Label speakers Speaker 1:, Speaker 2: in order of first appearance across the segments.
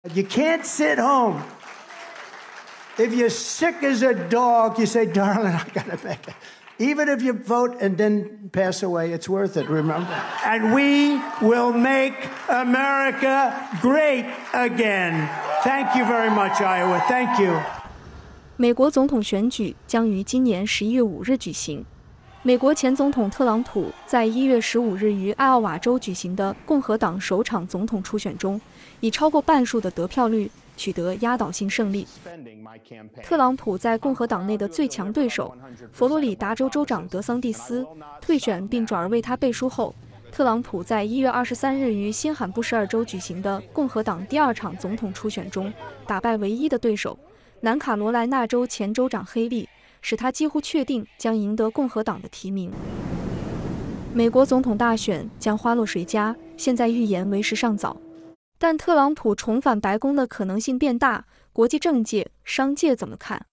Speaker 1: You can't sit home. If you're sick as a dog, you say, darling, I gotta make it. Even if you vote and then pass away, it's worth it, remember? And we will make America great again. Thank you very much, Iowa. Thank you.
Speaker 2: 美国总统选举将于今年11月5日举行。美国前总统特朗普在1月15日于艾奥瓦州举行的共和党首场总统初选中，以超过半数的得票率取得压倒性胜利。特朗普在共和党内的最强对手佛罗里达州州长德桑蒂斯退选并转而为他背书后，特朗普在1月23日于新罕布什尔州举行的共和党第二场总统初选中，打败唯一的对手南卡罗来纳州前州长黑利，使他几乎确定将赢得共和党的提名。美国总统大选将花落谁家，现在预言为时尚早。但特朗普重返白宫的可能性变大，国际政界、商界怎么看？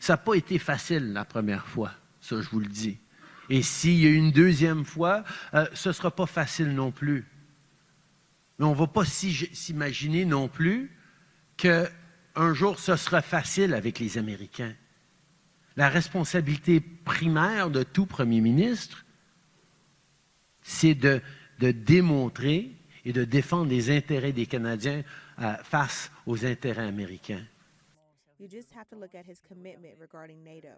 Speaker 3: Ça n'a pas été facile la première fois, ça je vous le dis. Et s'il y a une deuxième fois, ce ne sera pas facile non plus. Mais on ne va pas s'imaginer non plus qu'un jour ce sera facile avec les Américains. La responsabilité primaire de tout premier ministre, c'est de démontrer et de défendre les intérêts des Canadiens face aux intérêts américains.
Speaker 4: You just have to look at his commitment regarding NATO.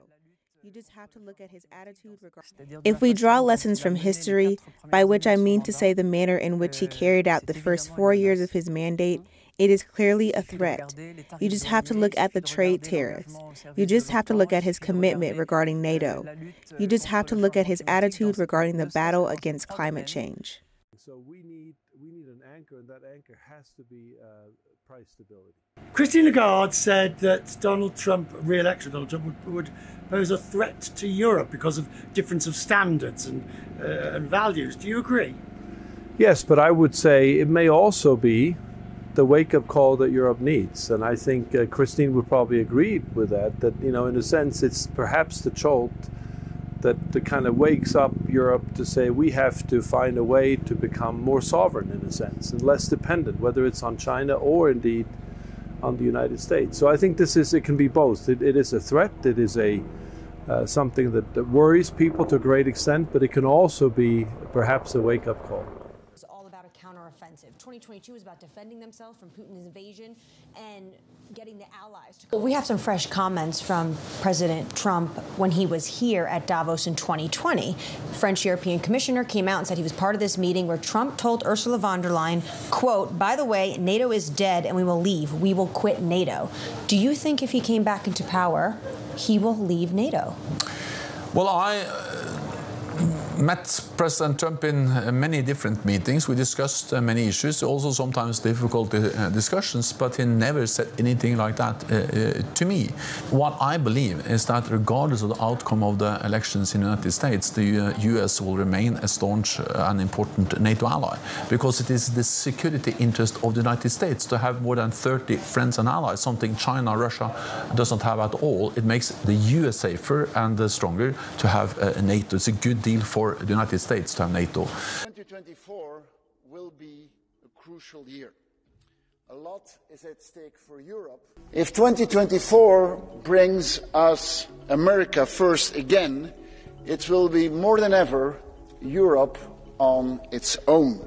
Speaker 4: You just have to look at his attitude regarding... If we draw lessons from history, by which I mean to say the manner in which he carried out the first 4 years of his mandate, it is clearly a threat. You just have to look at the trade tariffs. You just have to look at his commitment regarding NATO. You just have to look at his attitude regarding the battle against climate change.
Speaker 5: So we need an anchor, and that anchor has to be price stability.
Speaker 6: Christine Lagarde said that re-election Donald Trump would pose a threat to Europe because of difference of standards and values. Do you agree?
Speaker 5: Yes, but I would say it may also be the wake-up call that Europe needs, and I think Christine would probably agree with that. That in a sense, it's perhaps the jolt that kind of wakes up Europe to say we have to find a way to become more sovereign in a sense and less dependent, whether it's on China or indeed on the United States. So I think it can be both. It is a threat. It is something that worries people to a great extent, but it can also be perhaps a wake-up call.
Speaker 7: It's all about a counteroffensive. 2022 is about defending themselves from Putin's invasion and getting the allies to... Well, we have some fresh comments from President Trump when he was here at Davos in 2020. The French European Commissioner came out and said he was part of this meeting where Trump told Ursula von der Leyen, quote, by the way, NATO is dead and we will leave. We will quit NATO. Do you think if he came back into power, he will leave NATO?
Speaker 8: Well, I met President Trump in many different meetings. We discussed many issues, also sometimes difficult discussions, but he never said anything like that to me. What I believe is that regardless of the outcome of the elections in the United States, the US will remain a staunch and important NATO ally, because it is the security interest of the United States to have more than 30 friends and allies, something China, Russia doesn't have at all. It makes the US safer and stronger to have NATO. It's a good deal for the United States to have NATO.
Speaker 9: 2024 will be a crucial year. A lot is at stake for Europe. If 2024 brings us America first again, it will be more than ever Europe on its own.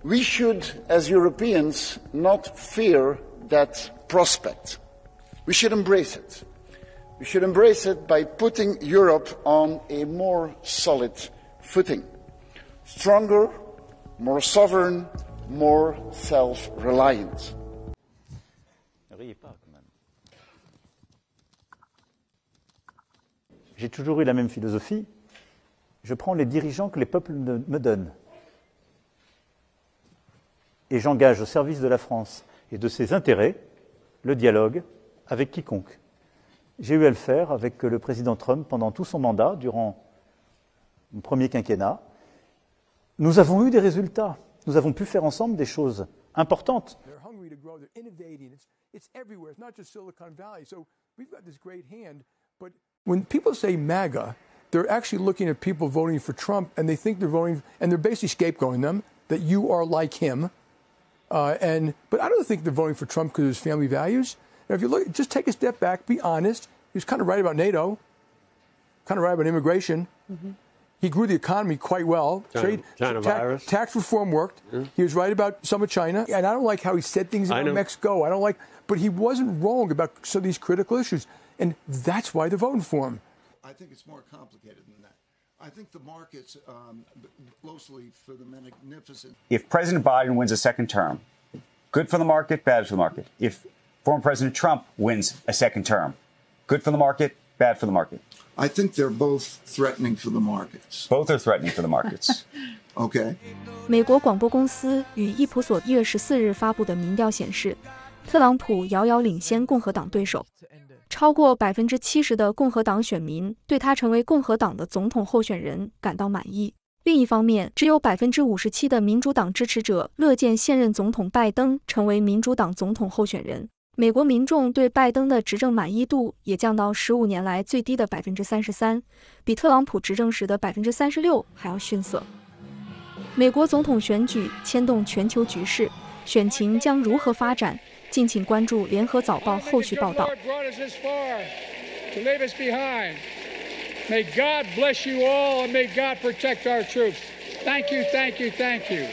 Speaker 9: We should, as Europeans, not fear that prospect. We should embrace it. We should embrace it by putting Europe on a more solid footing. Stronger, more sovereign, more self-reliant.
Speaker 10: J'ai toujours eu la même philosophie. Je prends les dirigeants que les peuples me donnent. Et j'engage au service de la France et de ses intérêts le dialogue avec quiconque. J'ai eu à le faire avec le président Trump pendant tout son mandat, durant mon premier quinquennat. Nous avons eu des résultats. Nous avons pu faire ensemble des choses importantes.
Speaker 11: When people say MAGA, they're actually looking at people voting for Trump, and they think they're voting, and they're basically scapegoating them that you are like him. But I don't think they're voting for Trump because of his family values. And if you look, just take a step back, be honest. He was kind of right about NATO, kind of right about immigration. Mm-hmm. He grew the economy quite well. Tax reform worked. Yeah. He was right about some of China. And I don't like how he said things about Mexico. I don't like, but he wasn't wrong about some of these critical issues. And that's why they're voting for him.
Speaker 12: I think it's more complicated than that. I think the markets, mostly for the magnificent.
Speaker 13: If President Biden wins a second term, good for the market, bad for the market. If former President Trump wins a second term, good for the market, bad for the market.
Speaker 12: I think they're both threatening for the markets.
Speaker 13: Both are threatening for the markets.
Speaker 12: Okay.
Speaker 2: 美国广播公司与易普所1月14日发布的民调显示，特朗普遥遥领先共和党对手，超过70%的共和党选民对他成为共和党的总统候选人感到满意。另一方面，只有57%的民主党支持者乐见现任总统拜登成为民主党总统候选人。美国民众对拜登的执政满意度也降到15年来最低的33%，比特朗普执政时的36%还要逊色。美国总统选举牵动全球局势，选情将如何发展？敬请关注联合早报后续报道。
Speaker 14: May God bless you all and may God protect our troops. Thank you, thank you, thank you.